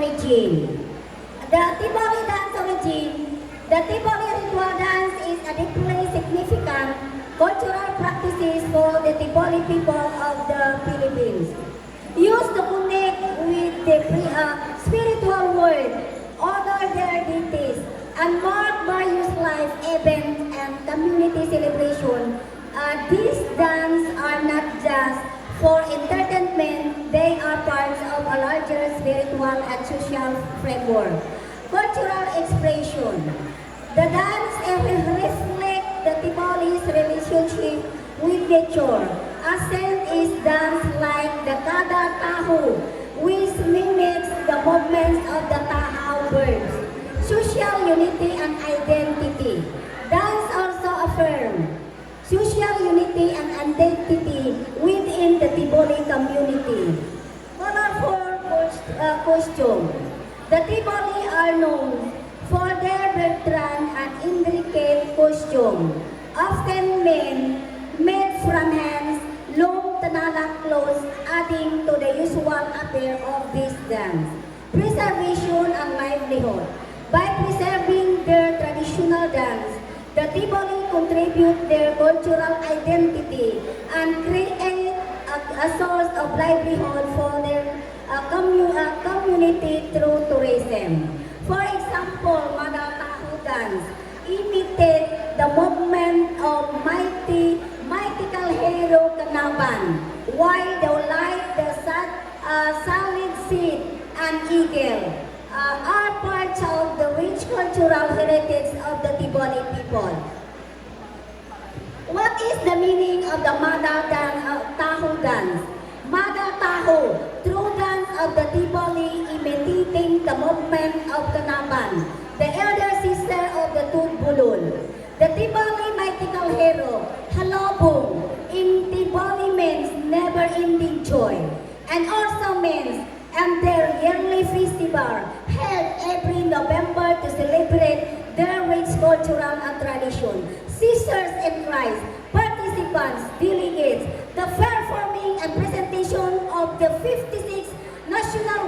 origin. The Tiboli dance origin. The Tiboli ritual dance is a deeply significant cultural practices for the Tiboli people of the Philippines. Used to connect with the spiritual world, honor their deities, and mark various life events and community celebration. These dances are not just for entertainment, they are parts of a larger spiritual and social framework. Cultural expression. The dance reflects the Tiboli's relationship with nature. Ascent is dance like the Kada Tahu, which mimics the movements of the Tahaw birds. Social unity and identity. Dance also affirms social unity and identity within the Tiboli community. Colorful costume. The Tiboli are known for their Bertrand and intricate costume, often made from hands, long Tanala clothes, adding to the usual appeal of this dance. Preservation and livelihood. By preserving their traditional dance, the Tiboli contribute their cultural identity and create a source of livelihood for their community through tourism. For example, Madataho dance imitate the movement of mythical hero Kanaban, while the light, the solid seed, and eagle are parts of the rich cultural heritage of the Tiboli people. What is the meaning of the Madataho dance? Madataho, true dance of the Tiboli imitating the movement of Kanaban, the elder sister of the Tudbulul. The Tiboli mythical hero, Halobong, in Tiboli means never-ending joy, and also means and their yearly festival held every November to celebrate their rich cultural and tradition. Sisters in Christ, participants, delegates, the performing and presentation of the 56 national